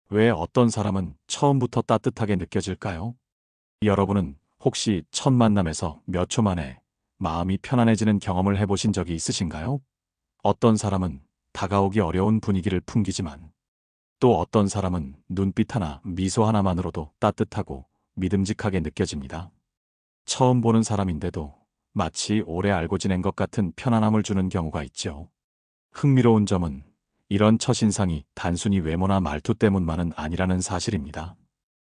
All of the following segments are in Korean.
왜 어떤 사람은 처음부터 따뜻하게 느껴질까요? 여러분은 혹시 첫 만남에서 몇 초 만에 마음이 편안해지는 경험을 해보신 적이 있으신가요? 어떤 사람은 다가오기 어려운 분위기를 풍기지만 또 어떤 사람은 눈빛 하나, 미소 하나만으로도 따뜻하고 믿음직하게 느껴집니다. 처음 보는 사람인데도 마치 오래 알고 지낸 것 같은 편안함을 주는 경우가 있죠. 흥미로운 점은 이런 첫인상이 단순히 외모나 말투 때문만은 아니라는 사실입니다.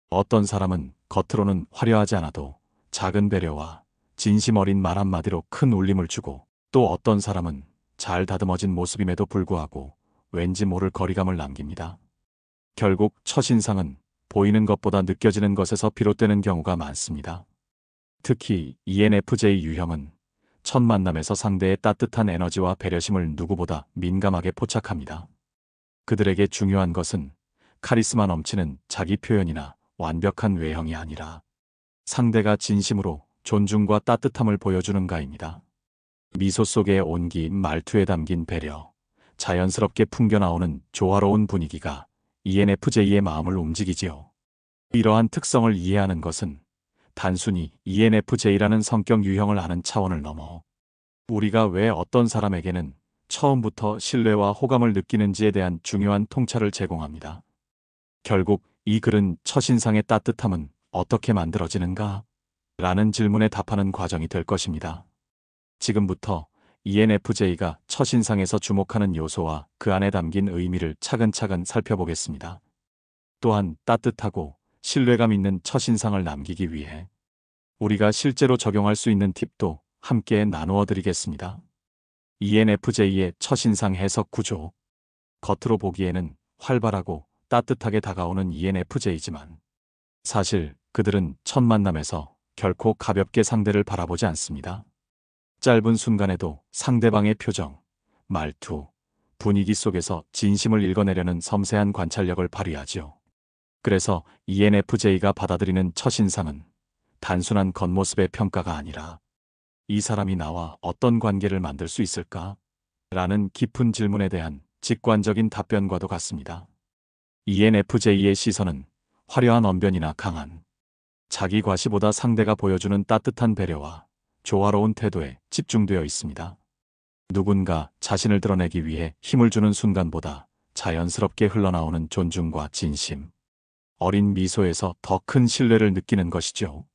어떤 사람은 겉으로는 화려하지 않아도 작은 배려와 진심 어린 말 한마디로 큰 울림을 주고, 또 어떤 사람은 잘 다듬어진 모습임에도 불구하고 왠지 모를 거리감을 남깁니다. 결국 첫인상은 보이는 것보다 느껴지는 것에서 비롯되는 경우가 많습니다. 특히 ENFJ 유형은 첫 만남에서 상대의 따뜻한 에너지와 배려심을 누구보다 민감하게 포착합니다. 그들에게 중요한 것은 카리스마 넘치는 자기 표현이나 완벽한 외형이 아니라 상대가 진심으로 존중과 따뜻함을 보여주는가입니다. 미소 속의 온기, 말투에 담긴 배려, 자연스럽게 풍겨나오는 조화로운 분위기가 ENFJ의 마음을 움직이지요. 이러한 특성을 이해하는 것은 단순히 ENFJ라는 성격 유형을 아는 차원을 넘어 우리가 왜 어떤 사람에게는 처음부터 신뢰와 호감을 느끼는지에 대한 중요한 통찰을 제공합니다. 결국 이 글은 첫인상의 따뜻함은 어떻게 만들어지는가? 라는 질문에 답하는 과정이 될 것입니다. 지금부터 ENFJ가 첫인상에서 주목하는 요소와 그 안에 담긴 의미를 차근차근 살펴보겠습니다. 또한 따뜻하고 신뢰감 있는 첫인상을 남기기 위해 우리가 실제로 적용할 수 있는 팁도 함께 나누어 드리겠습니다. ENFJ의 첫인상 해석 구조. 겉으로 보기에는 활발하고 따뜻하게 다가오는 ENFJ지만 사실 그들은 첫 만남에서 결코 가볍게 상대를 바라보지 않습니다. 짧은 순간에도 상대방의 표정, 말투, 분위기 속에서 진심을 읽어내려는 섬세한 관찰력을 발휘하지요. 그래서 ENFJ가 받아들이는 첫인상은 단순한 겉모습의 평가가 아니라 이 사람이 나와 어떤 관계를 만들 수 있을까? 라는 깊은 질문에 대한 직관적인 답변과도 같습니다. ENFJ의 시선은 화려한 언변이나 강한 자기 과시보다 상대가 보여주는 따뜻한 배려와 조화로운 태도에 집중되어 있습니다. 누군가 자신을 드러내기 위해 힘을 주는 순간보다 자연스럽게 흘러나오는 존중과 진심, 어린 미소에서 더 큰 신뢰를 느끼는 것이죠.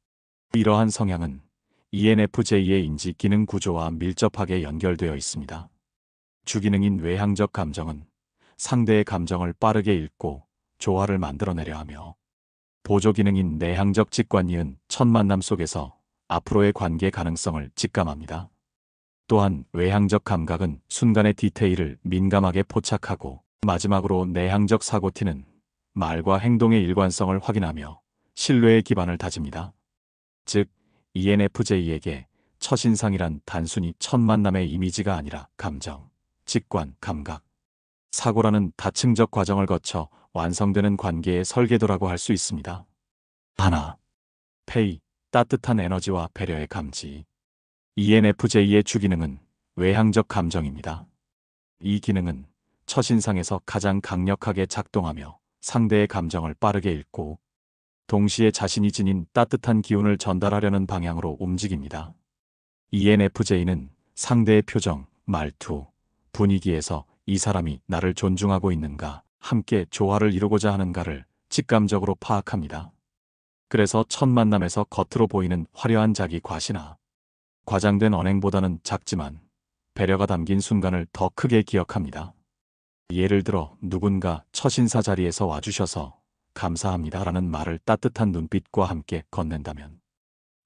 이러한 성향은 ENFJ의 인지 기능 구조와 밀접하게 연결되어 있습니다. 주기능인 외향적 감정은 상대의 감정을 빠르게 읽고 조화를 만들어내려 하며, 보조기능인 내향적 직관이은 첫 만남 속에서 앞으로의 관계 가능성을 직감합니다. 또한 외향적 감각은 순간의 디테일을 민감하게 포착하고, 마지막으로 내향적 사고티는 말과 행동의 일관성을 확인하며 신뢰의 기반을 다집니다. 즉, ENFJ에게 첫인상이란 단순히 첫 만남의 이미지가 아니라 감정, 직관, 감각, 사고라는 다층적 과정을 거쳐 완성되는 관계의 설계도라고 할 수 있습니다. 하나, 페이, 따뜻한 에너지와 배려의 감지. ENFJ의 주기능은 외향적 감정입니다. 이 기능은 첫인상에서 가장 강력하게 작동하며 상대의 감정을 빠르게 읽고 동시에 자신이 지닌 따뜻한 기운을 전달하려는 방향으로 움직입니다. ENFJ는 상대의 표정, 말투, 분위기에서 이 사람이 나를 존중하고 있는가, 함께 조화를 이루고자 하는가를 직감적으로 파악합니다. 그래서 첫 만남에서 겉으로 보이는 화려한 자기 과시나 과장된 언행보다는 작지만 배려가 담긴 순간을 더 크게 기억합니다. 예를 들어 누군가 첫인사 자리에서 와주셔서 감사합니다라는 말을 따뜻한 눈빛과 함께 건넨다면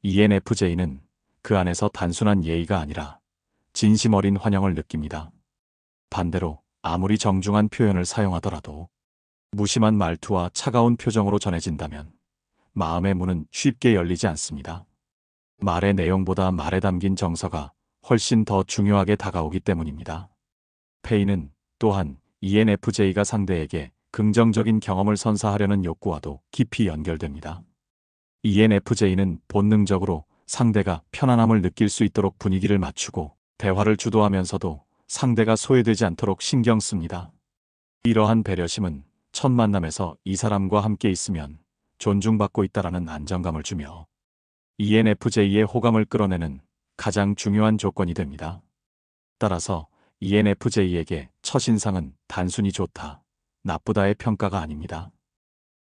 ENFJ는 그 안에서 단순한 예의가 아니라 진심 어린 환영을 느낍니다. 반대로 아무리 정중한 표현을 사용하더라도 무심한 말투와 차가운 표정으로 전해진다면 마음의 문은 쉽게 열리지 않습니다. 말의 내용보다 말에 담긴 정서가 훨씬 더 중요하게 다가오기 때문입니다. 페이는 또한 ENFJ가 상대에게 긍정적인 경험을 선사하려는 욕구와도 깊이 연결됩니다. ENFJ는 본능적으로 상대가 편안함을 느낄 수 있도록 분위기를 맞추고 대화를 주도하면서도 상대가 소외되지 않도록 신경 씁니다. 이러한 배려심은 첫 만남에서 이 사람과 함께 있으면 존중받고 있다라는 안정감을 주며 ENFJ의 호감을 끌어내는 가장 중요한 조건이 됩니다. 따라서 ENFJ에게 첫인상은 단순히 좋다, 나쁘다의 평가가 아닙니다.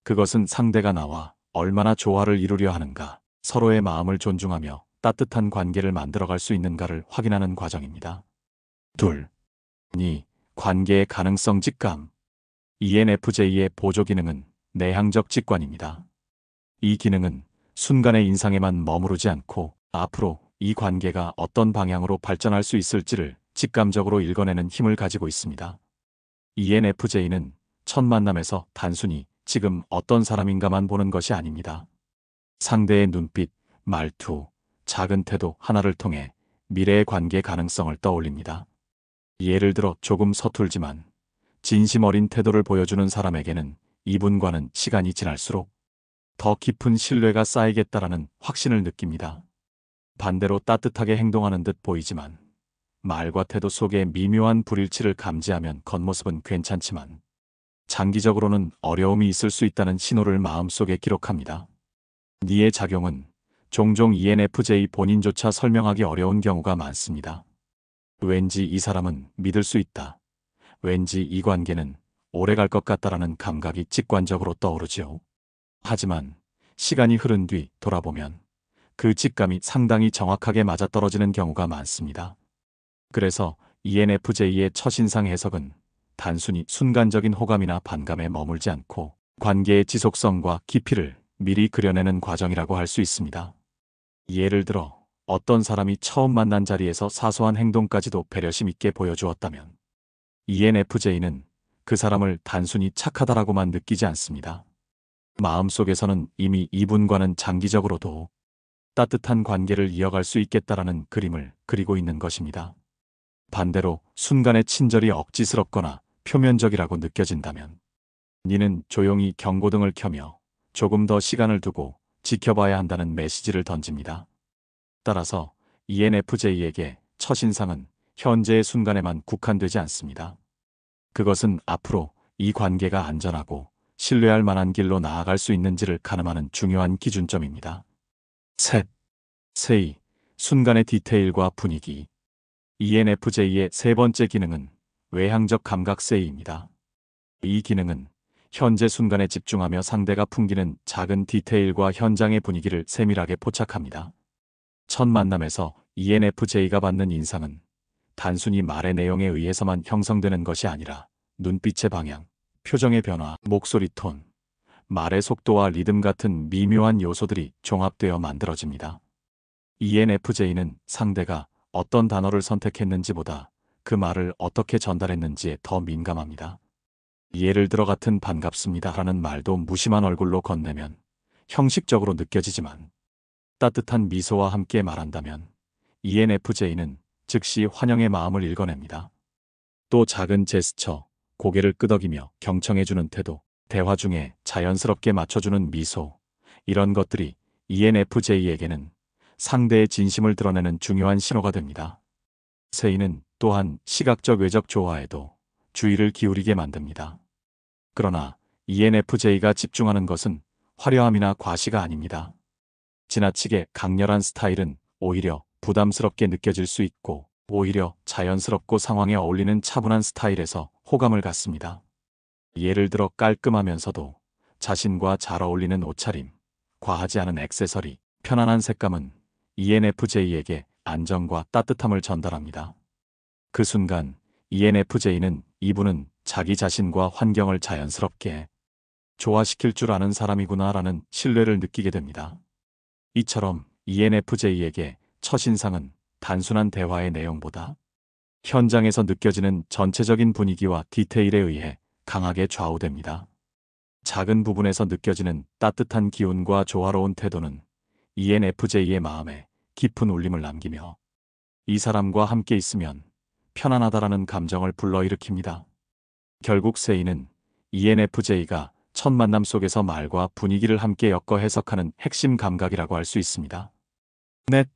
그것은 상대가 나와 얼마나 조화를 이루려 하는가, 서로의 마음을 존중하며 따뜻한 관계를 만들어갈 수 있는가를 확인하는 과정입니다. 둘, 관계의 가능성 직감. ENFJ의 보조 기능은 내향적 직관입니다. 이 기능은 순간의 인상에만 머무르지 않고 앞으로 이 관계가 어떤 방향으로 발전할 수 있을지를 직감적으로 읽어내는 힘을 가지고 있습니다. ENFJ는 첫 만남에서 단순히 지금 어떤 사람인가만 보는 것이 아닙니다. 상대의 눈빛, 말투, 작은 태도 하나를 통해 미래의 관계 가능성을 떠올립니다. 예를 들어 조금 서툴지만 진심 어린 태도를 보여주는 사람에게는 이분과는 시간이 지날수록 더 깊은 신뢰가 쌓이겠다라는 확신을 느낍니다. 반대로 따뜻하게 행동하는 듯 보이지만 말과 태도 속에 미묘한 불일치를 감지하면 겉모습은 괜찮지만 장기적으로는 어려움이 있을 수 있다는 신호를 마음속에 기록합니다. 니의 작용은 종종 ENFJ 본인조차 설명하기 어려운 경우가 많습니다. 왠지 이 사람은 믿을 수 있다. 왠지 이 관계는 오래 갈 것 같다라는 감각이 직관적으로 떠오르지요. 하지만 시간이 흐른 뒤 돌아보면 그 직감이 상당히 정확하게 맞아떨어지는 경우가 많습니다. 그래서 ENFJ의 첫인상 해석은 단순히 순간적인 호감이나 반감에 머물지 않고 관계의 지속성과 깊이를 미리 그려내는 과정이라고 할 수 있습니다. 예를 들어 어떤 사람이 처음 만난 자리에서 사소한 행동까지도 배려심 있게 보여주었다면 ENFJ는 그 사람을 단순히 착하다라고만 느끼지 않습니다. 마음속에서는 이미 이분과는 장기적으로도 따뜻한 관계를 이어갈 수 있겠다라는 그림을 그리고 있는 것입니다. 반대로 순간의 친절이 억지스럽거나 표면적이라고 느껴진다면 니는 조용히 경고등을 켜며 조금 더 시간을 두고 지켜봐야 한다는 메시지를 던집니다. 따라서 ENFJ에게 첫인상은 현재의 순간에만 국한되지 않습니다. 그것은 앞으로 이 관계가 안전하고 신뢰할 만한 길로 나아갈 수 있는지를 가늠하는 중요한 기준점입니다. 셋, 세이, 순간의 디테일과 분위기. ENFJ의 세 번째 기능은 외향적 감각 세이입니다. 이 기능은 현재 순간에 집중하며 상대가 풍기는 작은 디테일과 현장의 분위기를 세밀하게 포착합니다. 첫 만남에서 ENFJ가 받는 인상은 단순히 말의 내용에 의해서만 형성되는 것이 아니라 눈빛의 방향, 표정의 변화, 목소리 톤, 말의 속도와 리듬 같은 미묘한 요소들이 종합되어 만들어집니다. ENFJ는 상대가 어떤 단어를 선택했는지보다 그 말을 어떻게 전달했는지에 더 민감합니다. 예를 들어 같은 반갑습니다라는 말도 무심한 얼굴로 건네면 형식적으로 느껴지지만 따뜻한 미소와 함께 말한다면 ENFJ는 즉시 환영의 마음을 읽어냅니다. 또 작은 제스처, 고개를 끄덕이며 경청해주는 태도, 대화 중에 자연스럽게 맞춰주는 미소, 이런 것들이 ENFJ에게는 상대의 진심을 드러내는 중요한 신호가 됩니다. 세이는 또한 시각적 외적 조화에도 주의를 기울이게 만듭니다. 그러나 ENFJ가 집중하는 것은 화려함이나 과시가 아닙니다. 지나치게 강렬한 스타일은 오히려 부담스럽게 느껴질 수 있고 오히려 자연스럽고 상황에 어울리는 차분한 스타일에서 호감을 갖습니다. 예를 들어 깔끔하면서도 자신과 잘 어울리는 옷차림, 과하지 않은 액세서리, 편안한 색감은 ENFJ에게 안정과 따뜻함을 전달합니다. 그 순간 ENFJ는 이분은 자기 자신과 환경을 자연스럽게 조화시킬 줄 아는 사람이구나라는 신뢰를 느끼게 됩니다. 이처럼 ENFJ에게 첫인상은 단순한 대화의 내용보다 현장에서 느껴지는 전체적인 분위기와 디테일에 의해 강하게 좌우됩니다. 작은 부분에서 느껴지는 따뜻한 기운과 조화로운 태도는 ENFJ의 마음에 깊은 울림을 남기며 이 사람과 함께 있으면 편안하다라는 감정을 불러일으킵니다. 결국 세이는 ENFJ가 첫 만남 속에서 말과 분위기를 함께 엮어 해석하는 핵심 감각이라고 할 수 있습니다. 넷,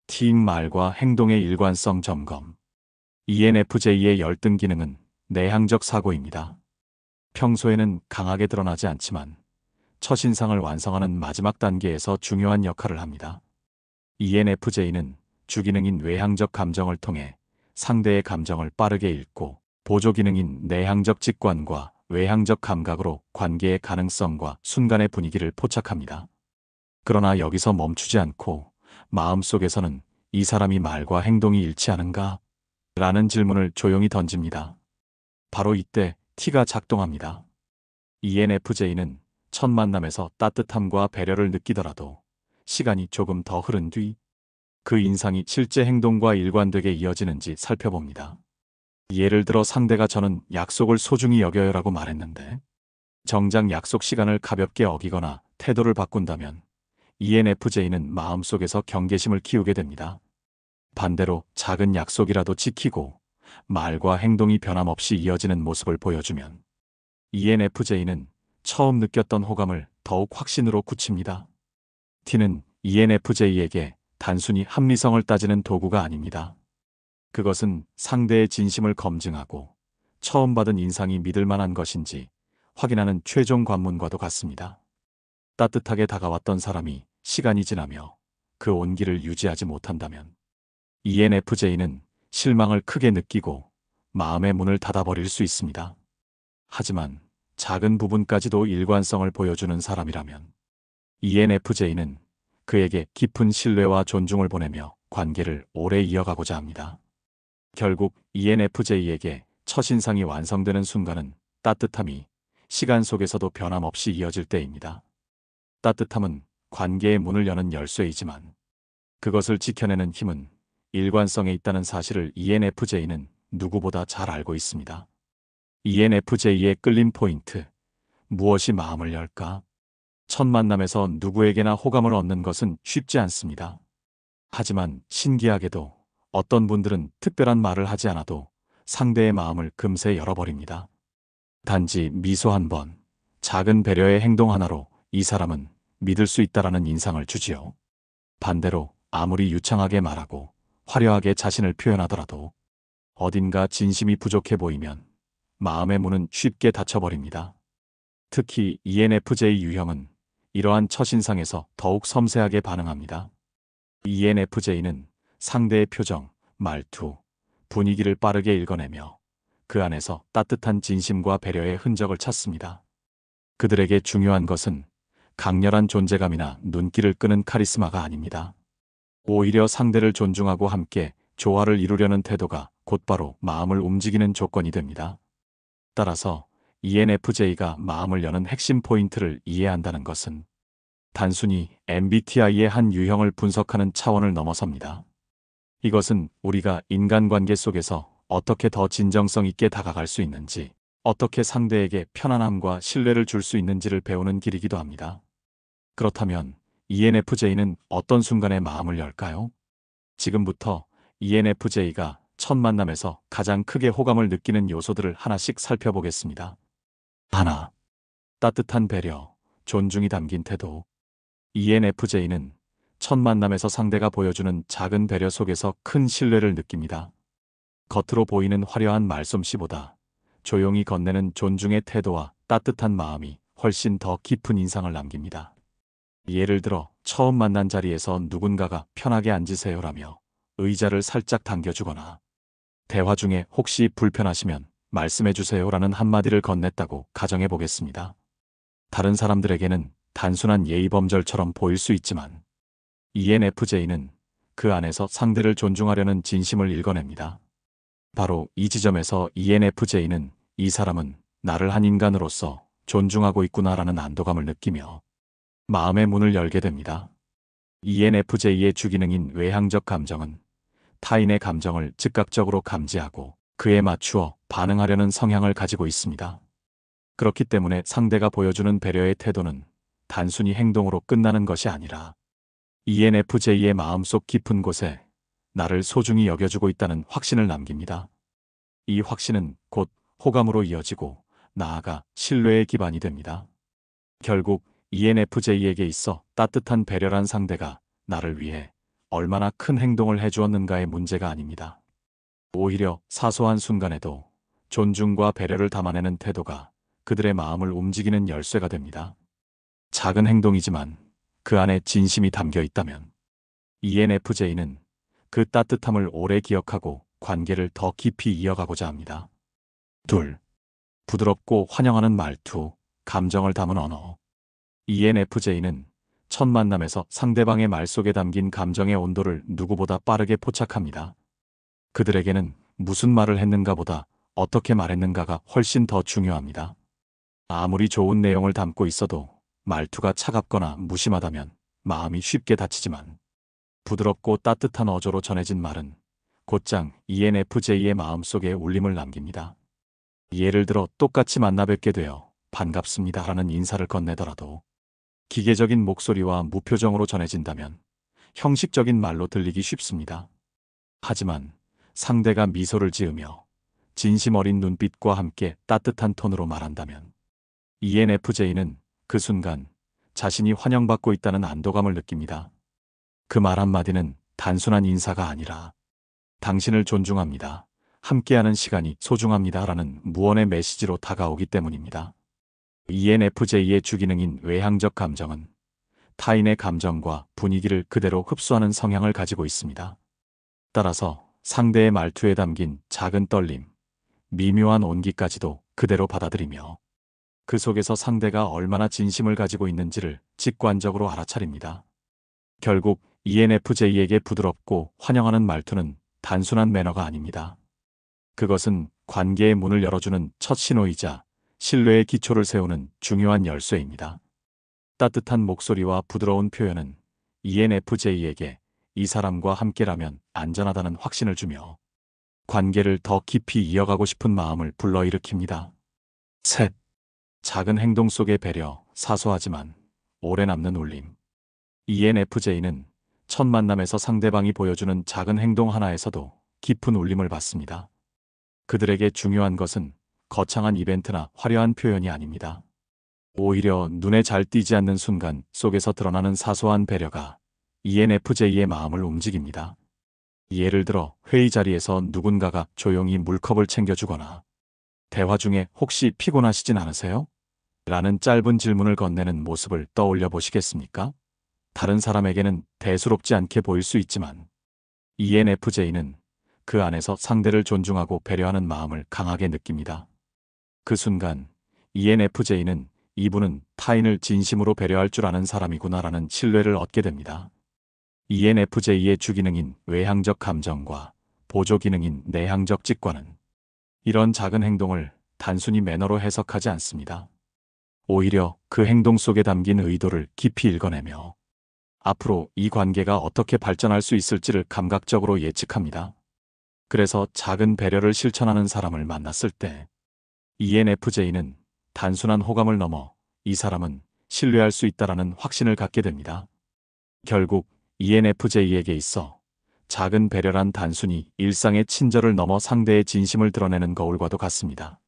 팀 말과 행동의 일관성 점검. ENFJ의 열등 기능은 내향적 사고입니다. 평소에는 강하게 드러나지 않지만 첫인상을 완성하는 마지막 단계에서 중요한 역할을 합니다. ENFJ는 주기능인 외향적 감정을 통해 상대의 감정을 빠르게 읽고 보조 기능인 내향적 직관과 외향적 감각으로 관계의 가능성과 순간의 분위기를 포착합니다. 그러나 여기서 멈추지 않고 마음속에서는 이 사람이 말과 행동이 일치하는가? 라는 질문을 조용히 던집니다. 바로 이때 T가 작동합니다. ENFJ는 첫 만남에서 따뜻함과 배려를 느끼더라도 시간이 조금 더 흐른 뒤 그 인상이 실제 행동과 일관되게 이어지는지 살펴봅니다. 예를 들어 상대가 저는 약속을 소중히 여겨요라고 말했는데 정작 약속 시간을 가볍게 어기거나 태도를 바꾼다면 ENFJ는 마음속에서 경계심을 키우게 됩니다. 반대로 작은 약속이라도 지키고 말과 행동이 변함없이 이어지는 모습을 보여주면 ENFJ는 처음 느꼈던 호감을 더욱 확신으로 굳힙니다. T는 ENFJ에게 단순히 합리성을 따지는 도구가 아닙니다. 그것은 상대의 진심을 검증하고 처음 받은 인상이 믿을 만한 것인지 확인하는 최종 관문과도 같습니다. 따뜻하게 다가왔던 사람이 시간이 지나며 그 온기를 유지하지 못한다면 ENFJ는 실망을 크게 느끼고 마음의 문을 닫아버릴 수 있습니다. 하지만 작은 부분까지도 일관성을 보여주는 사람이라면 ENFJ는 그에게 깊은 신뢰와 존중을 보내며 관계를 오래 이어가고자 합니다. 결국 ENFJ에게 첫인상이 완성되는 순간은 따뜻함이 시간 속에서도 변함없이 이어질 때입니다. 따뜻함은 관계의 문을 여는 열쇠이지만 그것을 지켜내는 힘은 일관성에 있다는 사실을 ENFJ는 누구보다 잘 알고 있습니다. ENFJ의 끌림 포인트. 무엇이 마음을 열까? 첫 만남에서 누구에게나 호감을 얻는 것은 쉽지 않습니다. 하지만 신기하게도 어떤 분들은 특별한 말을 하지 않아도 상대의 마음을 금세 열어버립니다. 단지 미소 한 번, 작은 배려의 행동 하나로 이 사람은 믿을 수 있다라는 인상을 주지요. 반대로 아무리 유창하게 말하고 화려하게 자신을 표현하더라도 어딘가 진심이 부족해 보이면 마음의 문은 쉽게 닫혀버립니다. 특히 ENFJ 유형은 이러한 첫인상에서 더욱 섬세하게 반응합니다. ENFJ는 상대의 표정, 말투, 분위기를 빠르게 읽어내며 그 안에서 따뜻한 진심과 배려의 흔적을 찾습니다. 그들에게 중요한 것은 강렬한 존재감이나 눈길을 끄는 카리스마가 아닙니다. 오히려 상대를 존중하고 함께 조화를 이루려는 태도가 곧바로 마음을 움직이는 조건이 됩니다. 따라서 ENFJ가 마음을 여는 핵심 포인트를 이해한다는 것은 단순히 MBTI의 한 유형을 분석하는 차원을 넘어섭니다. 이것은 우리가 인간관계 속에서 어떻게 더 진정성 있게 다가갈 수 있는지, 어떻게 상대에게 편안함과 신뢰를 줄 수 있는지를 배우는 길이기도 합니다. 그렇다면 ENFJ는 어떤 순간에 마음을 열까요? 지금부터 ENFJ가 첫 만남에서 가장 크게 호감을 느끼는 요소들을 하나씩 살펴보겠습니다. 하나, 따뜻한 배려, 존중이 담긴 태도. ENFJ는 첫 만남에서 상대가 보여주는 작은 배려 속에서 큰 신뢰를 느낍니다. 겉으로 보이는 화려한 말솜씨보다 조용히 건네는 존중의 태도와 따뜻한 마음이 훨씬 더 깊은 인상을 남깁니다. 예를 들어 처음 만난 자리에서 누군가가 편하게 앉으세요라며 의자를 살짝 당겨주거나 대화 중에 혹시 불편하시면 말씀해주세요라는 한마디를 건넸다고 가정해 보겠습니다. 다른 사람들에게는 단순한 예의범절처럼 보일 수 있지만 ENFJ는 그 안에서 상대를 존중하려는 진심을 읽어냅니다. 바로 이 지점에서 ENFJ는 이 사람은 나를 한 인간으로서 존중하고 있구나라는 안도감을 느끼며 마음의 문을 열게 됩니다. ENFJ의 주기능인 외향적 감정은 타인의 감정을 즉각적으로 감지하고 그에 맞추어 반응하려는 성향을 가지고 있습니다. 그렇기 때문에 상대가 보여주는 배려의 태도는 단순히 행동으로 끝나는 것이 아니라 ENFJ의 마음속 깊은 곳에 나를 소중히 여겨주고 있다는 확신을 남깁니다. 이 확신은 곧 호감으로 이어지고 나아가 신뢰의 기반이 됩니다. 결국 ENFJ에게 있어 따뜻한 배려란 상대가 나를 위해 얼마나 큰 행동을 해주었는가의 문제가 아닙니다. 오히려 사소한 순간에도 존중과 배려를 담아내는 태도가 그들의 마음을 움직이는 열쇠가 됩니다. 작은 행동이지만 그 안에 진심이 담겨 있다면 ENFJ는 그 따뜻함을 오래 기억하고 관계를 더 깊이 이어가고자 합니다. 둘, 부드럽고 환영하는 말투, 감정을 담은 언어. ENFJ는 첫 만남에서 상대방의 말 속에 담긴 감정의 온도를 누구보다 빠르게 포착합니다. 그들에게는 무슨 말을 했는가보다 어떻게 말했는가가 훨씬 더 중요합니다. 아무리 좋은 내용을 담고 있어도 말투가 차갑거나 무심하다면 마음이 쉽게 다치지만 부드럽고 따뜻한 어조로 전해진 말은 곧장 ENFJ의 마음속에 울림을 남깁니다. 예를 들어 똑같이 만나 뵙게 되어 반갑습니다 라는 인사를 건네더라도 기계적인 목소리와 무표정으로 전해진다면 형식적인 말로 들리기 쉽습니다. 하지만 상대가 미소를 지으며 진심 어린 눈빛과 함께 따뜻한 톤으로 말한다면 ENFJ는 그 순간 자신이 환영받고 있다는 안도감을 느낍니다. 그 말 한마디는 단순한 인사가 아니라 당신을 존중합니다. 함께하는 시간이 소중합니다. 라는 무언의 메시지로 다가오기 때문입니다. ENFJ의 주기능인 외향적 감정은 타인의 감정과 분위기를 그대로 흡수하는 성향을 가지고 있습니다. 따라서 상대의 말투에 담긴 작은 떨림, 미묘한 온기까지도 그대로 받아들이며 그 속에서 상대가 얼마나 진심을 가지고 있는지를 직관적으로 알아차립니다. 결국 ENFJ에게 부드럽고 환영하는 말투는 단순한 매너가 아닙니다. 그것은 관계의 문을 열어주는 첫 신호이자 신뢰의 기초를 세우는 중요한 열쇠입니다. 따뜻한 목소리와 부드러운 표현은 ENFJ에게 이 사람과 함께라면 안전하다는 확신을 주며 관계를 더 깊이 이어가고 싶은 마음을 불러일으킵니다. 셋, 작은 행동 속의 배려, 사소하지만 오래 남는 울림. ENFJ는 첫 만남에서 상대방이 보여주는 작은 행동 하나에서도 깊은 울림을 받습니다. 그들에게 중요한 것은 거창한 이벤트나 화려한 표현이 아닙니다. 오히려 눈에 잘 띄지 않는 순간 속에서 드러나는 사소한 배려가 ENFJ의 마음을 움직입니다. 예를 들어 회의 자리에서 누군가가 조용히 물컵을 챙겨주거나 대화 중에 혹시 피곤하시진 않으세요? 라는 짧은 질문을 건네는 모습을 떠올려 보시겠습니까? 다른 사람에게는 대수롭지 않게 보일 수 있지만 ENFJ는 그 안에서 상대를 존중하고 배려하는 마음을 강하게 느낍니다. 그 순간 ENFJ는 이분은 타인을 진심으로 배려할 줄 아는 사람이구나라는 신뢰를 얻게 됩니다. ENFJ의 주기능인 외향적 감정과 보조기능인 내향적 직관은 이런 작은 행동을 단순히 매너로 해석하지 않습니다. 오히려 그 행동 속에 담긴 의도를 깊이 읽어내며 앞으로 이 관계가 어떻게 발전할 수 있을지를 감각적으로 예측합니다. 그래서 작은 배려를 실천하는 사람을 만났을 때 ENFJ는 단순한 호감을 넘어 이 사람은 신뢰할 수 있다라는 확신을 갖게 됩니다. 결국 ENFJ에게 있어 작은 배려란 단순히 일상의 친절을 넘어 상대의 진심을 드러내는 거울과도 같습니다.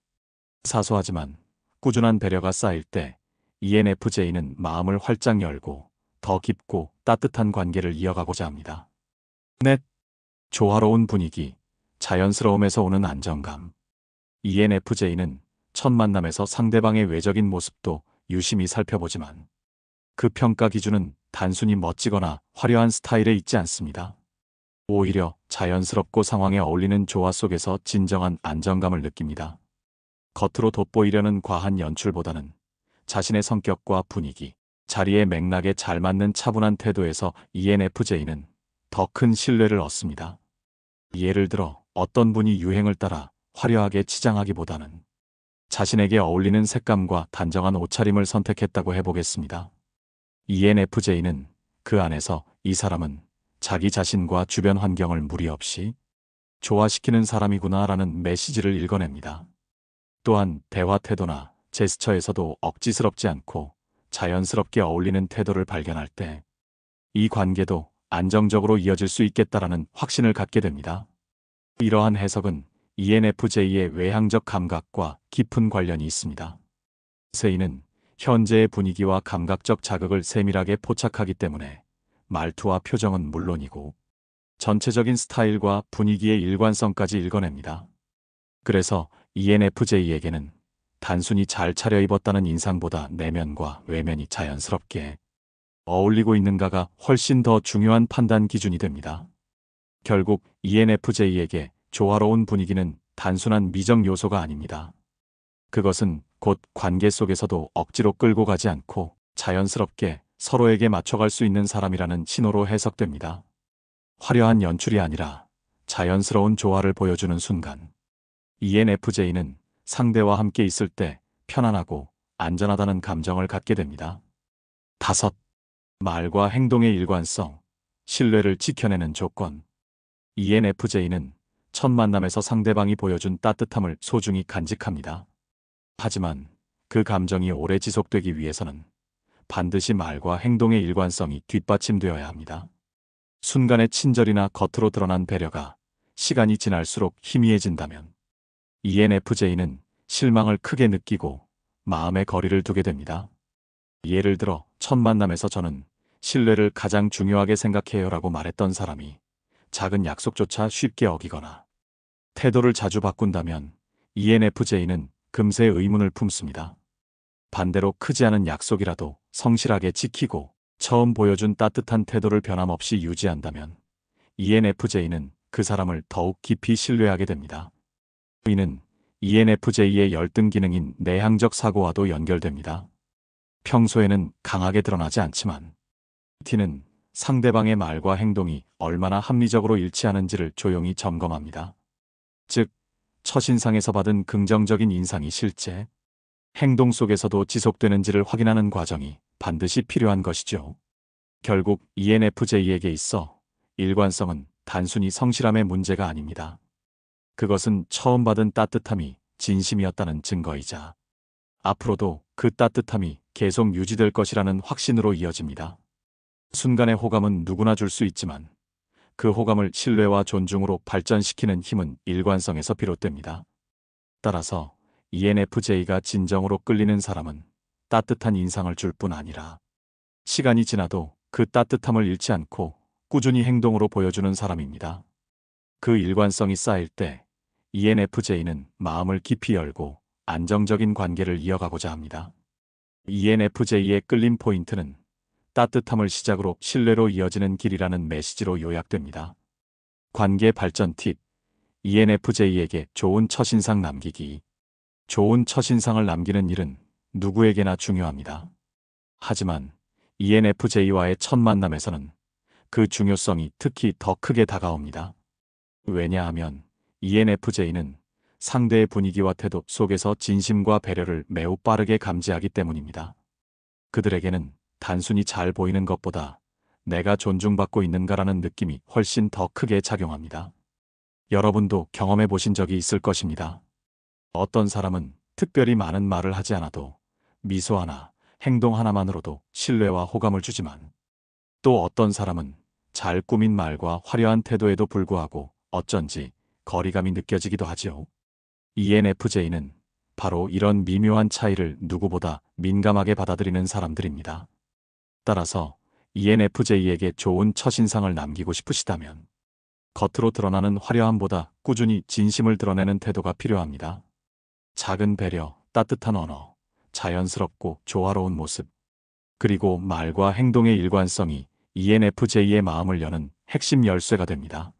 사소하지만 꾸준한 배려가 쌓일 때 ENFJ는 마음을 활짝 열고 더 깊고 따뜻한 관계를 이어가고자 합니다. 넷, 조화로운 분위기, 자연스러움에서 오는 안정감. ENFJ는 첫 만남에서 상대방의 외적인 모습도 유심히 살펴보지만 그 평가 기준은 단순히 멋지거나 화려한 스타일에 있지 않습니다. 오히려 자연스럽고 상황에 어울리는 조화 속에서 진정한 안정감을 느낍니다. 겉으로 돋보이려는 과한 연출보다는 자신의 성격과 분위기, 자리의 맥락에 잘 맞는 차분한 태도에서 ENFJ는 더 큰 신뢰를 얻습니다. 예를 들어 어떤 분이 유행을 따라 화려하게 치장하기보다는 자신에게 어울리는 색감과 단정한 옷차림을 선택했다고 해보겠습니다. ENFJ는 그 안에서 이 사람은 자기 자신과 주변 환경을 무리 없이 조화시키는 사람이구나라는 메시지를 읽어냅니다. 또한 대화 태도나 제스처에서도 억지스럽지 않고 자연스럽게 어울리는 태도를 발견할 때 이 관계도 안정적으로 이어질 수 있겠다라는 확신을 갖게 됩니다. 이러한 해석은 ENFJ의 외향적 감각과 깊은 관련이 있습니다. 세이는 현재의 분위기와 감각적 자극을 세밀하게 포착하기 때문에 말투와 표정은 물론이고 전체적인 스타일과 분위기의 일관성까지 읽어냅니다. 그래서 ENFJ에게는 단순히 잘 차려입었다는 인상보다 내면과 외면이 자연스럽게 어울리고 있는가가 훨씬 더 중요한 판단 기준이 됩니다. 결국 ENFJ에게 조화로운 분위기는 단순한 미적 요소가 아닙니다. 그것은 곧 관계 속에서도 억지로 끌고 가지 않고 자연스럽게 서로에게 맞춰갈 수 있는 사람이라는 신호로 해석됩니다. 화려한 연출이 아니라 자연스러운 조화를 보여주는 순간, ENFJ는 상대와 함께 있을 때 편안하고 안전하다는 감정을 갖게 됩니다. 5. 말과 행동의 일관성, 신뢰를 지켜내는 조건. ENFJ는 첫 만남에서 상대방이 보여준 따뜻함을 소중히 간직합니다. 하지만 그 감정이 오래 지속되기 위해서는 반드시 말과 행동의 일관성이 뒷받침되어야 합니다. 순간의 친절이나 겉으로 드러난 배려가 시간이 지날수록 희미해진다면 ENFJ는 실망을 크게 느끼고 마음의 거리를 두게 됩니다. 예를 들어 첫 만남에서 저는 신뢰를 가장 중요하게 생각해요라고 말했던 사람이 작은 약속조차 쉽게 어기거나 태도를 자주 바꾼다면 ENFJ는 금세 의문을 품습니다. 반대로 크지 않은 약속이라도 성실하게 지키고 처음 보여준 따뜻한 태도를 변함없이 유지한다면 ENFJ는 그 사람을 더욱 깊이 신뢰하게 됩니다. 이는 ENFJ의 열등 기능인 내향적 사고와도 연결됩니다. 평소에는 강하게 드러나지 않지만 T는 상대방의 말과 행동이 얼마나 합리적으로 일치하는지를 조용히 점검합니다. 즉, 첫인상에서 받은 긍정적인 인상이 실제 행동 속에서도 지속되는지를 확인하는 과정이 반드시 필요한 것이죠. 결국 ENFJ에게 있어 일관성은 단순히 성실함의 문제가 아닙니다. 그것은 처음 받은 따뜻함이 진심이었다는 증거이자 앞으로도 그 따뜻함이 계속 유지될 것이라는 확신으로 이어집니다. 순간의 호감은 누구나 줄 수 있지만 그 호감을 신뢰와 존중으로 발전시키는 힘은 일관성에서 비롯됩니다. 따라서 ENFJ가 진정으로 끌리는 사람은 따뜻한 인상을 줄 뿐 아니라 시간이 지나도 그 따뜻함을 잃지 않고 꾸준히 행동으로 보여주는 사람입니다. 그 일관성이 쌓일 때 ENFJ는 마음을 깊이 열고 안정적인 관계를 이어가고자 합니다. ENFJ의 끌림 포인트는 따뜻함을 시작으로 신뢰로 이어지는 길이라는 메시지로 요약됩니다. 관계 발전 팁. ENFJ에게 좋은 첫인상 남기기. 좋은 첫인상을 남기는 일은 누구에게나 중요합니다. 하지만 ENFJ와의 첫 만남에서는 그 중요성이 특히 더 크게 다가옵니다. 왜냐하면 ENFJ는 상대의 분위기와 태도 속에서 진심과 배려를 매우 빠르게 감지하기 때문입니다. 그들에게는 단순히 잘 보이는 것보다 내가 존중받고 있는가라는 느낌이 훨씬 더 크게 작용합니다. 여러분도 경험해 보신 적이 있을 것입니다. 어떤 사람은 특별히 많은 말을 하지 않아도 미소 하나, 행동 하나만으로도 신뢰와 호감을 주지만 또 어떤 사람은 잘 꾸민 말과 화려한 태도에도 불구하고 어쩐지 거리감이 느껴지기도 하지요. ENFJ는 바로 이런 미묘한 차이를 누구보다 민감하게 받아들이는 사람들입니다. 따라서 ENFJ에게 좋은 첫인상을 남기고 싶으시다면 겉으로 드러나는 화려함보다 꾸준히 진심을 드러내는 태도가 필요합니다. 작은 배려, 따뜻한 언어, 자연스럽고 조화로운 모습, 그리고 말과 행동의 일관성이 ENFJ의 마음을 여는 핵심 열쇠가 됩니다.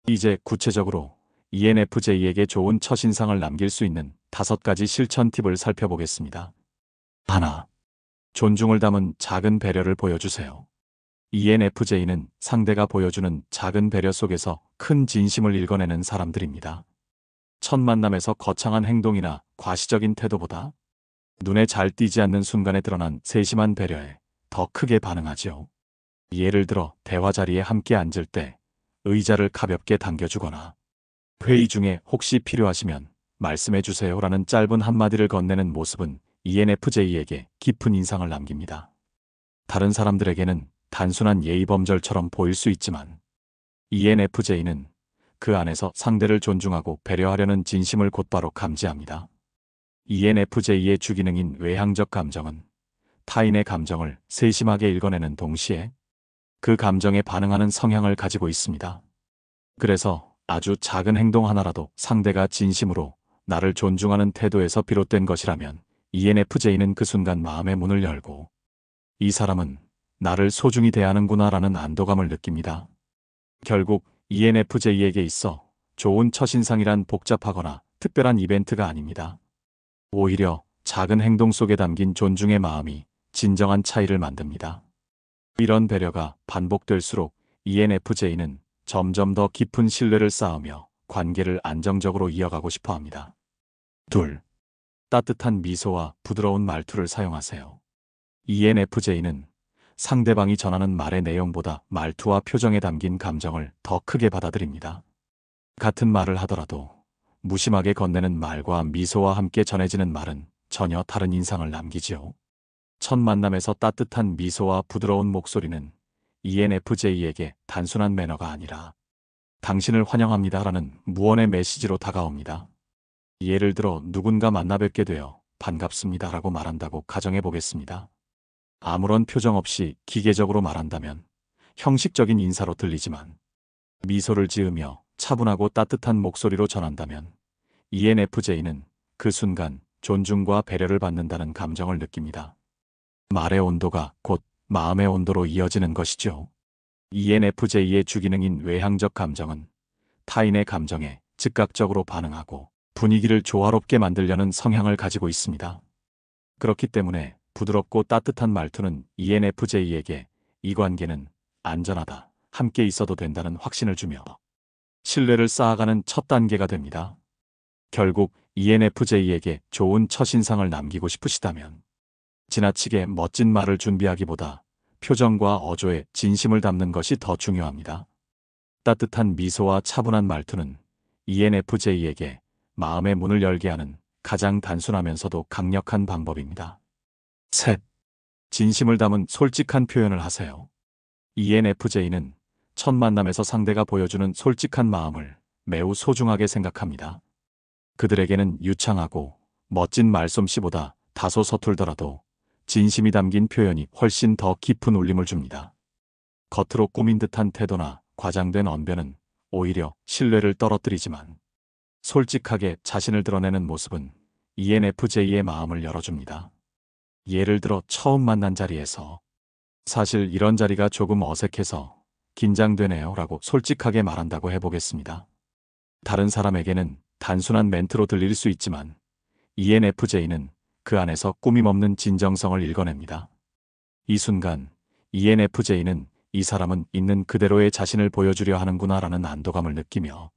이제 구체적으로 ENFJ에게 좋은 첫인상을 남길 수 있는 5가지 실천 팁을 살펴보겠습니다. 1. 존중을 담은 작은 배려를 보여주세요. ENFJ는 상대가 보여주는 작은 배려 속에서 큰 진심을 읽어내는 사람들입니다. 첫 만남에서 거창한 행동이나 과시적인 태도보다 눈에 잘 띄지 않는 순간에 드러난 세심한 배려에 더 크게 반응하지요. 예를 들어 대화 자리에 함께 앉을 때 의자를 가볍게 당겨주거나 회의 중에 혹시 필요하시면 말씀해 주세요라는 짧은 한마디를 건네는 모습은 ENFJ에게 깊은 인상을 남깁니다. 다른 사람들에게는 단순한 예의범절처럼 보일 수 있지만 ENFJ는 그 안에서 상대를 존중하고 배려하려는 진심을 곧바로 감지합니다. ENFJ의 주기능인 외향적 감정은 타인의 감정을 세심하게 읽어내는 동시에 그 감정에 반응하는 성향을 가지고 있습니다. 그래서 아주 작은 행동 하나라도 상대가 진심으로 나를 존중하는 태도에서 비롯된 것이라면 ENFJ는 그 순간 마음의 문을 열고 이 사람은 나를 소중히 대하는구나라는 안도감을 느낍니다. 결국 ENFJ에게 있어 좋은 첫인상이란 복잡하거나 특별한 이벤트가 아닙니다. 오히려 작은 행동 속에 담긴 존중의 마음이 진정한 차이를 만듭니다. 이런 배려가 반복될수록 ENFJ는 점점 더 깊은 신뢰를 쌓으며 관계를 안정적으로 이어가고 싶어 합니다. 2. 따뜻한 미소와 부드러운 말투를 사용하세요. ENFJ는 상대방이 전하는 말의 내용보다 말투와 표정에 담긴 감정을 더 크게 받아들입니다. 같은 말을 하더라도 무심하게 건네는 말과 미소와 함께 전해지는 말은 전혀 다른 인상을 남기지요. 첫 만남에서 따뜻한 미소와 부드러운 목소리는 ENFJ에게 단순한 매너가 아니라 당신을 환영합니다라는 무언의 메시지로 다가옵니다. 예를 들어 누군가 만나 뵙게 되어 반갑습니다라고 말한다고 가정해 보겠습니다. 아무런 표정 없이 기계적으로 말한다면 형식적인 인사로 들리지만 미소를 지으며 차분하고 따뜻한 목소리로 전한다면 ENFJ는 그 순간 존중과 배려를 받는다는 감정을 느낍니다. 말의 온도가 곧 마음의 온도로 이어지는 것이죠. ENFJ의 주기능인 외향적 감정은 타인의 감정에 즉각적으로 반응하고 분위기를 조화롭게 만들려는 성향을 가지고 있습니다. 그렇기 때문에 부드럽고 따뜻한 말투는 ENFJ에게 이 관계는 안전하다, 함께 있어도 된다는 확신을 주며 신뢰를 쌓아가는 첫 단계가 됩니다. 결국 ENFJ에게 좋은 첫인상을 남기고 싶으시다면 지나치게 멋진 말을 준비하기보다 표정과 어조에 진심을 담는 것이 더 중요합니다. 따뜻한 미소와 차분한 말투는 ENFJ에게 마음의 문을 열게 하는 가장 단순하면서도 강력한 방법입니다. 셋. 진심을 담은 솔직한 표현을 하세요. ENFJ는 첫 만남에서 상대가 보여주는 솔직한 마음을 매우 소중하게 생각합니다. 그들에게는 유창하고 멋진 말솜씨보다 다소 서툴더라도 진심이 담긴 표현이 훨씬 더 깊은 울림을 줍니다. 겉으로 꾸민 듯한 태도나 과장된 언변은 오히려 신뢰를 떨어뜨리지만 솔직하게 자신을 드러내는 모습은 ENFJ의 마음을 열어줍니다. 예를 들어 처음 만난 자리에서 사실 이런 자리가 조금 어색해서 긴장되네요 라고 솔직하게 말한다고 해보겠습니다. 다른 사람에게는 단순한 멘트로 들릴 수 있지만 ENFJ는 그 안에서 꾸밈없는 진정성을 읽어냅니다. 이 순간 ENFJ는 이 사람은 있는 그대로의 자신을 보여주려 하는구나라는 안도감을 느끼며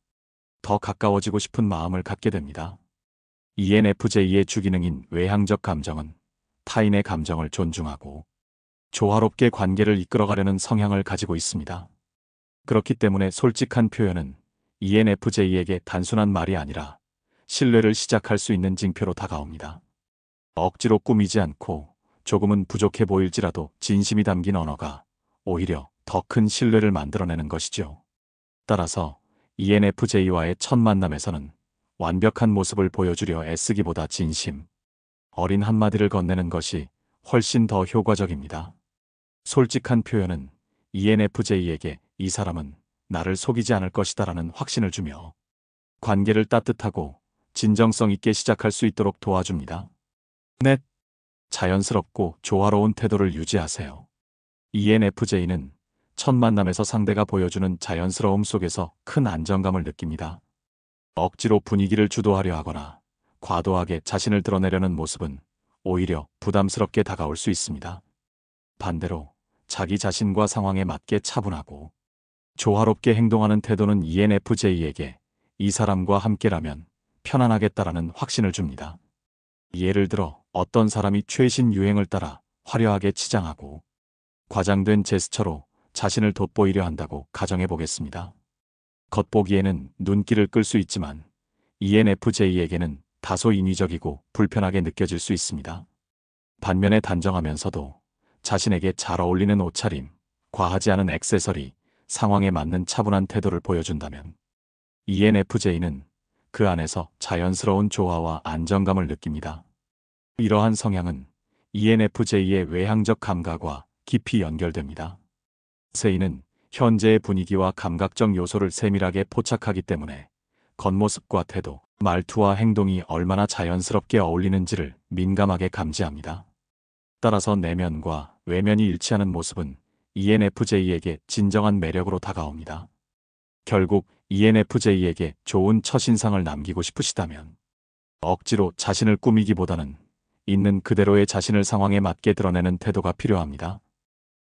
더 가까워지고 싶은 마음을 갖게 됩니다. ENFJ의 주기능인 외향적 감정은 타인의 감정을 존중하고 조화롭게 관계를 이끌어가려는 성향을 가지고 있습니다. 그렇기 때문에 솔직한 표현은 ENFJ에게 단순한 말이 아니라 신뢰를 시작할 수 있는 징표로 다가옵니다. 억지로 꾸미지 않고 조금은 부족해 보일지라도 진심이 담긴 언어가 오히려 더 큰 신뢰를 만들어내는 것이죠. 따라서 ENFJ와의 첫 만남에서는 완벽한 모습을 보여주려 애쓰기보다 진심, 어린 한마디를 건네는 것이 훨씬 더 효과적입니다. 솔직한 표현은 ENFJ에게 이 사람은 나를 속이지 않을 것이다라는 확신을 주며 관계를 따뜻하고 진정성 있게 시작할 수 있도록 도와줍니다. 넷. 자연스럽고 조화로운 태도를 유지하세요. ENFJ는 첫 만남에서 상대가 보여주는 자연스러움 속에서 큰 안정감을 느낍니다. 억지로 분위기를 주도하려 하거나 과도하게 자신을 드러내려는 모습은 오히려 부담스럽게 다가올 수 있습니다. 반대로 자기 자신과 상황에 맞게 차분하고 조화롭게 행동하는 태도는 ENFJ에게 이 사람과 함께라면 편안하겠다라는 확신을 줍니다. 예를 들어 어떤 사람이 최신 유행을 따라 화려하게 치장하고 과장된 제스처로 자신을 돋보이려 한다고 가정해 보겠습니다. 겉보기에는 눈길을 끌 수 있지만 ENFJ에게는 다소 인위적이고 불편하게 느껴질 수 있습니다. 반면에 단정하면서도 자신에게 잘 어울리는 옷차림, 과하지 않은 액세서리, 상황에 맞는 차분한 태도를 보여준다면 ENFJ는 그 안에서 자연스러운 조화와 안정감을 느낍니다. 이러한 성향은 ENFJ의 외향적 감각과 깊이 연결됩니다. 세이는 현재의 분위기와 감각적 요소를 세밀하게 포착하기 때문에 겉모습과 태도, 말투와 행동이 얼마나 자연스럽게 어울리는지를 민감하게 감지합니다. 따라서 내면과 외면이 일치하는 모습은 ENFJ에게 진정한 매력으로 다가옵니다. 결국 ENFJ에게 좋은 첫인상을 남기고 싶으시다면 억지로 자신을 꾸미기보다는 있는 그대로의 자신을 상황에 맞게 드러내는 태도가 필요합니다.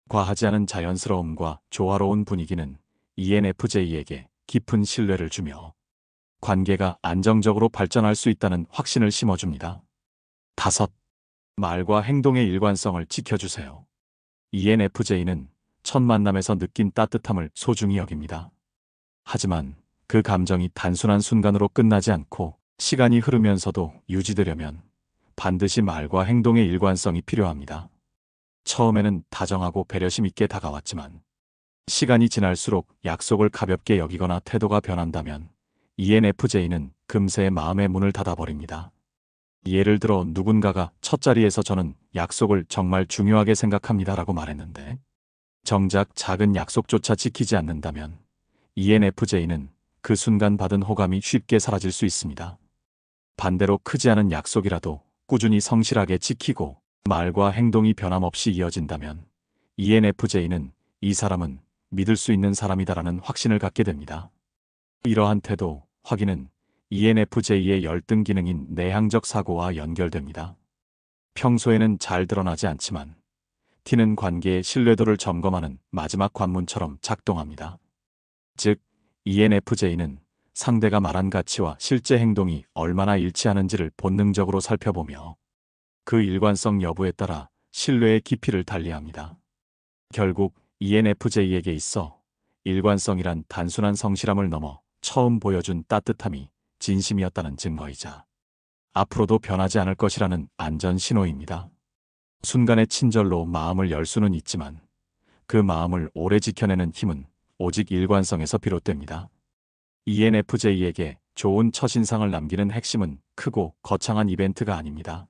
과하지 않은 자연스러움과 조화로운 분위기는 ENFJ에게 깊은 신뢰를 주며 관계가 안정적으로 발전할 수 있다는 확신을 심어줍니다. 5. 말과 행동의 일관성을 지켜주세요. ENFJ는 첫 만남에서 느낀 따뜻함을 소중히 여깁니다. 하지만 그 감정이 단순한 순간으로 끝나지 않고 시간이 흐르면서도 유지되려면 반드시 말과 행동의 일관성이 필요합니다. 처음에는 다정하고 배려심 있게 다가왔지만 시간이 지날수록 약속을 가볍게 여기거나 태도가 변한다면 ENFJ는 금세 마음의 문을 닫아버립니다. 예를 들어 누군가가 첫 자리에서 저는 약속을 정말 중요하게 생각합니다라고 말했는데 정작 작은 약속조차 지키지 않는다면 ENFJ는 그 순간 받은 호감이 쉽게 사라질 수 있습니다. 반대로 크지 않은 약속이라도 꾸준히 성실하게 지키고 말과 행동이 변함없이 이어진다면 ENFJ는 이 사람은 믿을 수 있는 사람이다라는 확신을 갖게 됩니다. 이러한 태도, 확인은 ENFJ의 열등 기능인 내향적 사고와 연결됩니다. 평소에는 잘 드러나지 않지만 티는 관계의 신뢰도를 점검하는 마지막 관문처럼 작동합니다. 즉, ENFJ는 상대가 말한 가치와 실제 행동이 얼마나 일치하는지를 본능적으로 살펴보며 그 일관성 여부에 따라 신뢰의 깊이를 달리합니다. 결국 ENFJ에게 있어 일관성이란 단순한 성실함을 넘어 처음 보여준 따뜻함이 진심이었다는 증거이자 앞으로도 변하지 않을 것이라는 안전 신호입니다. 순간의 친절로 마음을 열 수는 있지만 그 마음을 오래 지켜내는 힘은 오직 일관성에서 비롯됩니다. ENFJ에게 좋은 첫인상을 남기는 핵심은 크고 거창한 이벤트가 아닙니다.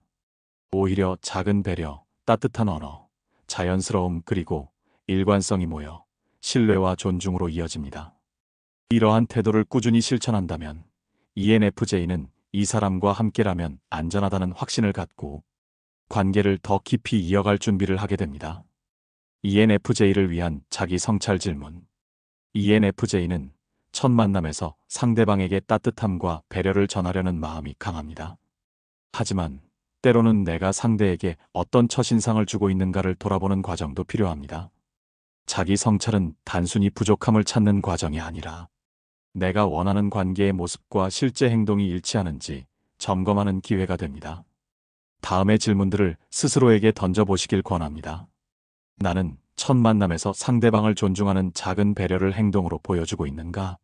오히려 작은 배려, 따뜻한 언어, 자연스러움 그리고 일관성이 모여 신뢰와 존중으로 이어집니다. 이러한 태도를 꾸준히 실천한다면 ENFJ는 이 사람과 함께라면 안전하다는 확신을 갖고 관계를 더 깊이 이어갈 준비를 하게 됩니다. ENFJ를 위한 자기 성찰 질문. ENFJ는 첫 만남에서 상대방에게 따뜻함과 배려를 전하려는 마음이 강합니다. 하지만 때로는 내가 상대에게 어떤 첫인상을 주고 있는가를 돌아보는 과정도 필요합니다. 자기 성찰은 단순히 부족함을 찾는 과정이 아니라 내가 원하는 관계의 모습과 실제 행동이 일치하는지 점검하는 기회가 됩니다. 다음의 질문들을 스스로에게 던져보시길 권합니다. 나는 첫 만남에서 상대방을 존중하는 작은 배려를 행동으로 보여주고 있는가?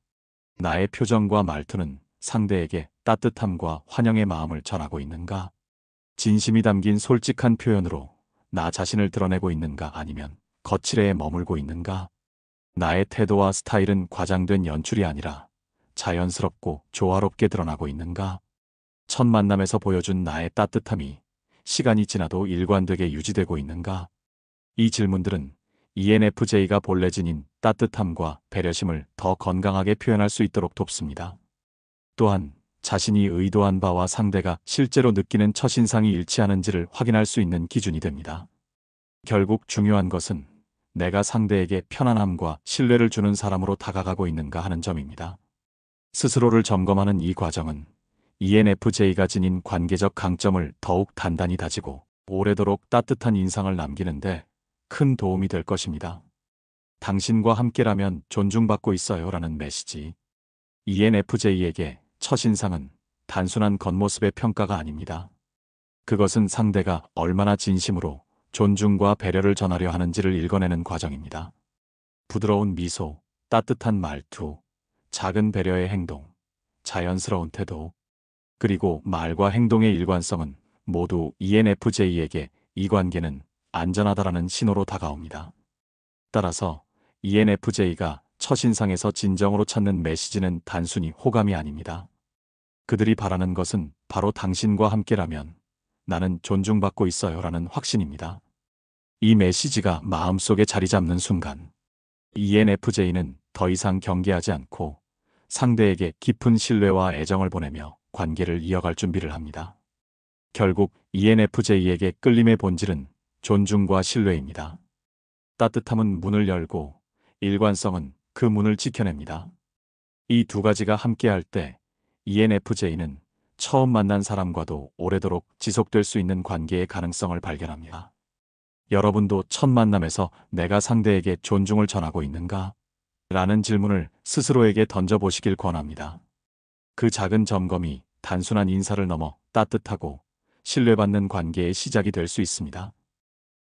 나의 표정과 말투는 상대에게 따뜻함과 환영의 마음을 전하고 있는가? 진심이 담긴 솔직한 표현으로 나 자신을 드러내고 있는가 아니면 거칠애에 머물고 있는가? 나의 태도와 스타일은 과장된 연출이 아니라 자연스럽고 조화롭게 드러나고 있는가? 첫 만남에서 보여준 나의 따뜻함이 시간이 지나도 일관되게 유지되고 있는가? 이 질문들은 ENFJ가 본래 지닌 따뜻함과 배려심을 더 건강하게 표현할 수 있도록 돕습니다. 또한 자신이 의도한 바와 상대가 실제로 느끼는 첫인상이 일치하는지를 확인할 수 있는 기준이 됩니다. 결국 중요한 것은 내가 상대에게 편안함과 신뢰를 주는 사람으로 다가가고 있는가 하는 점입니다. 스스로를 점검하는 이 과정은 ENFJ가 지닌 관계적 강점을 더욱 단단히 다지고 오래도록 따뜻한 인상을 남기는데 큰 도움이 될 것입니다. 당신과 함께라면 존중받고 있어요 라는 메시지. ENFJ에게 첫인상은 단순한 겉모습의 평가가 아닙니다. 그것은 상대가 얼마나 진심으로 존중과 배려를 전하려 하는지를 읽어내는 과정입니다. 부드러운 미소, 따뜻한 말투, 작은 배려의 행동, 자연스러운 태도, 그리고 말과 행동의 일관성은 모두 ENFJ에게 이 관계는 안전하다라는 신호로 다가옵니다. 따라서 ENFJ가 첫인상에서 진정으로 찾는 메시지는 단순히 호감이 아닙니다. 그들이 바라는 것은 바로 당신과 함께라면 나는 존중받고 있어요 라는 확신입니다. 이 메시지가 마음속에 자리 잡는 순간 ENFJ는 더 이상 경계하지 않고 상대에게 깊은 신뢰와 애정을 보내며 관계를 이어갈 준비를 합니다. 결국 ENFJ에게 끌림의 본질은 존중과 신뢰입니다. 따뜻함은 문을 열고 일관성은 그 문을 지켜냅니다. 이 두 가지가 함께할 때 ENFJ는 처음 만난 사람과도 오래도록 지속될 수 있는 관계의 가능성을 발견합니다. 여러분도 첫 만남에서 내가 상대에게 존중을 전하고 있는가? 라는 질문을 스스로에게 던져보시길 권합니다. 그 작은 점검이 단순한 인사를 넘어 따뜻하고 신뢰받는 관계의 시작이 될 수 있습니다.